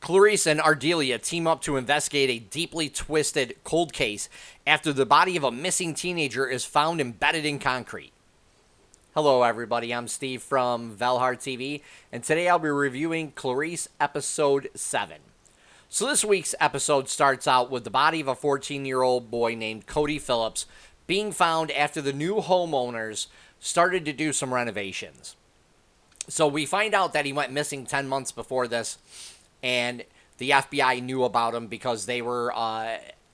Clarice and Ardelia team up to investigate a deeply twisted cold case after the body of a missing teenager is found embedded in concrete. Hello, everybody. I'm Steve from VALHARTV, and today I'll be reviewing Clarice Episode 7. So this week's episode starts out with the body of a 14-year-old boy named Cody Phillips being found after the new homeowners started to do some renovations. So we find out that he went missing 10 months before this, and the FBI knew about him because they were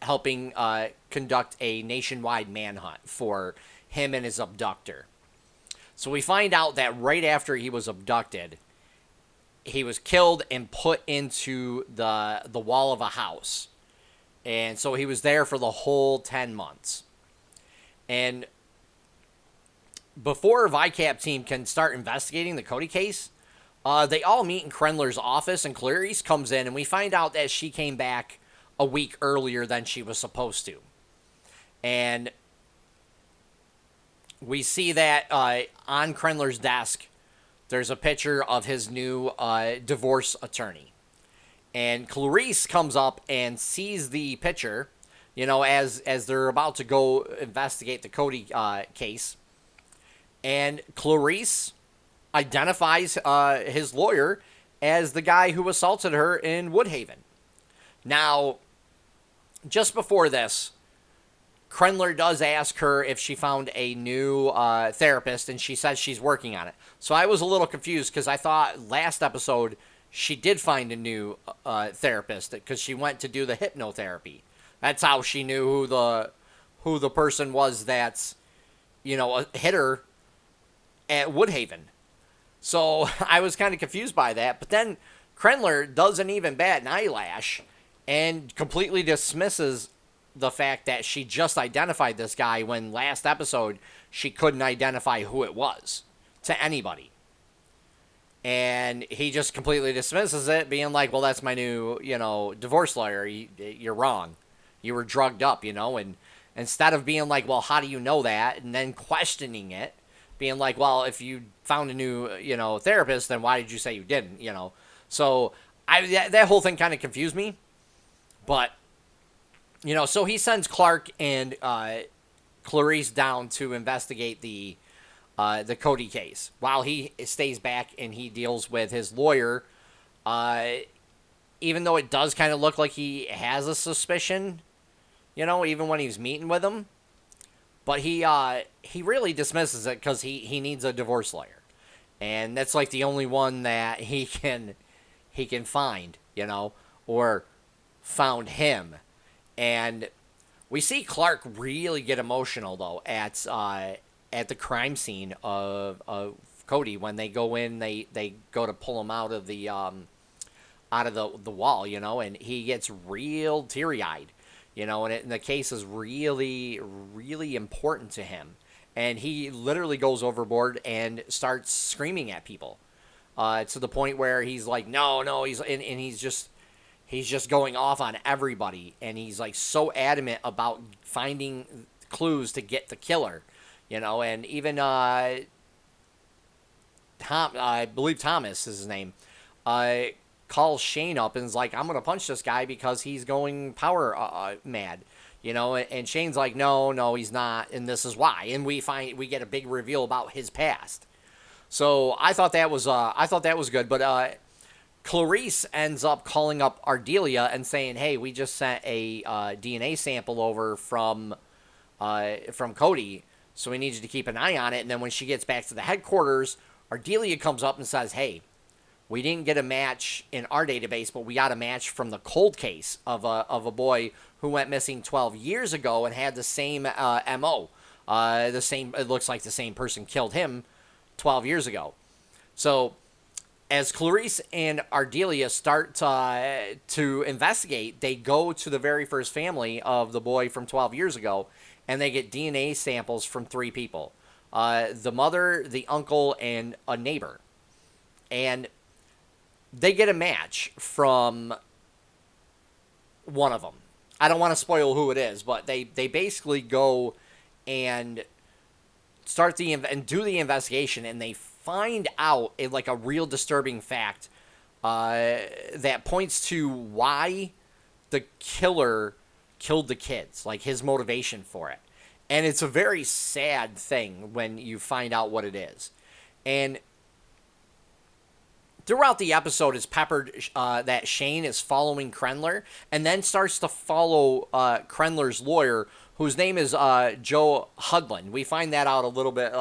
helping conduct a nationwide manhunt for him and his abductor. So we find out that right after he was abducted, he was killed and put into the wall of a house. And so he was there for the whole 10 months. And before VICAP team can start investigating the Cody case, they all meet in Krendler's office, and Clarice comes in, and we find out that she came back a week earlier than she was supposed to. And we see that on Krendler's desk, there's a picture of his new divorce attorney. And Clarice comes up and sees the picture, as they're about to go investigate the Cody case. And Clarice identifies his lawyer as the guy who assaulted her in Woodhaven. Now, just before this, Krendler does ask her if she found a new therapist, and she says she's working on it. So I was a little confused because I thought last episode she did find a new therapist because she went to do the hypnotherapy. That's how she knew who the person was that's, hit her at Woodhaven. So I was kind of confused by that. But then Krendler doesn't even bat an eyelash and completely dismisses the fact that she just identified this guy when last episode she couldn't identify who it was to anybody. And he just completely dismisses it, being like, well, that's my new, divorce lawyer. You're wrong. You were drugged up, and instead of being like, well, how do you know that? And then questioning it, being like, well, if you found a new, therapist, then why did you say you didn't, So that whole thing kind of confused me. But, so he sends Clark and Clarice down to investigate the Cody case while he stays back and he deals with his lawyer. Even though it does kind of look like he has a suspicion, even when he's meeting with him. But he really dismisses it because he needs a divorce lawyer. And that's like the only one that he can find, or found him. And we see Clark really get emotional, though, at the crime scene of Cody. When they go in, they go to pull him out of the wall, and he gets real teary-eyed. And the case is really, really important to him. And he literally goes overboard and starts screaming at people to the point where he's like, no, he's just going off on everybody. And he's like so adamant about finding clues to get the killer, and even Tom, I believe Thomas is his name, calls Shane up and is like, I'm going to punch this guy because he's going power mad, and Shane's like, no, he's not, and this is why. And we get a big reveal about his past. So I thought that was good, but Clarice ends up calling up Ardelia and saying, hey, we just sent a DNA sample over from Cody, so we need you to keep an eye on it. And then when she gets back to the headquarters, Ardelia comes up and says, hey, we didn't get a match in our database, but we got a match from the cold case of a boy who went missing 12 years ago and had the same MO. It looks like the same person killed him 12 years ago. So as Clarice and Ardelia start to investigate, they go to the very first family of the boy from 12 years ago, and they get DNA samples from 3 people. The mother, the uncle, and a neighbor. And they get a match from one of them. I don't want to spoil who it is, but they basically go and do the investigation, and they find out a real disturbing fact that points to why the killer killed the kids, like his motivation for it. And it's a very sad thing when you find out what it is. And throughout the episode is peppered that Shane is following Krendler and then starts to follow Krendler's lawyer, whose name is Joe Hudlin. We find that out a little bit,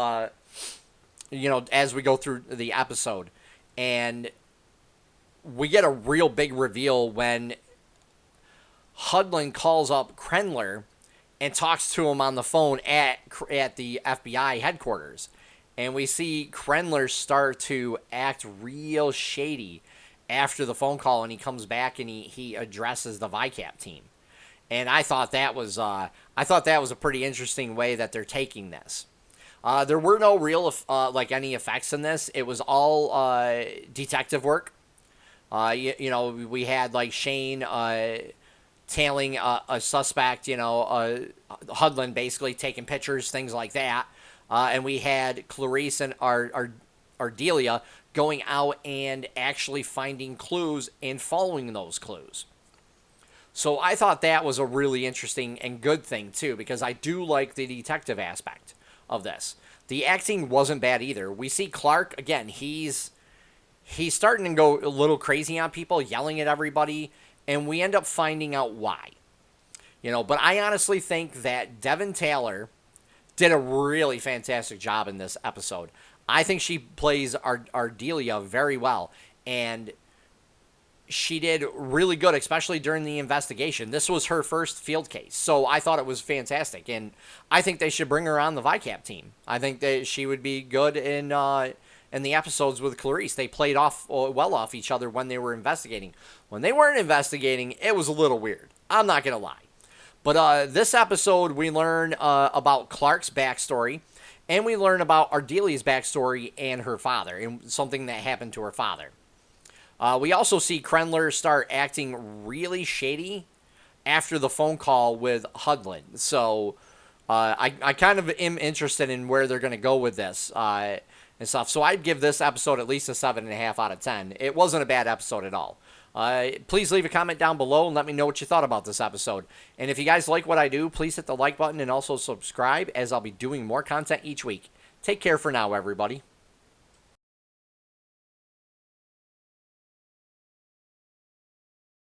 as we go through the episode. And we get a real big reveal when Hudlin calls up Krendler and talks to him on the phone at the FBI headquarters. And we see Krendler start to act real shady after the phone call, and he comes back and he addresses the VICAP team. And I thought that was a pretty interesting way that they're taking this. There were no real any effects in this. It was all detective work. We had like Shane tailing a suspect, Hudlin basically taking pictures, things like that. And we had Clarice and Ardelia going out and actually finding clues and following those clues. So I thought that was a really interesting and good thing, too, because I do like the detective aspect of this. The acting wasn't bad either. We see Clark, again, he's starting to go a little crazy on people, yelling at everybody, and we end up finding out why. But I honestly think that Devin Taylor did a really fantastic job in this episode. I think she plays Ardelia very well, and she did really good, especially during the investigation. This was her first field case, so I thought it was fantastic, and I think they should bring her on the VICAP team. I think that she would be good in the episodes with Clarice. They played well off each other when they were investigating. When they weren't investigating, it was a little weird. I'm not going to lie. But this episode, we learn about Clark's backstory, and we learn about Ardelia's backstory and her father, and something that happened to her father. We also see Krendler start acting really shady after the phone call with Hudlin. So I kind of am interested in where they're going to go with this and stuff. So I'd give this episode at least a 7.5 out of 10. It wasn't a bad episode at all. Please leave a comment down below and let me know what you thought about this episode. And if you guys like what I do, please hit the like button and also subscribe, as I'll be doing more content each week. Take care for now, everybody.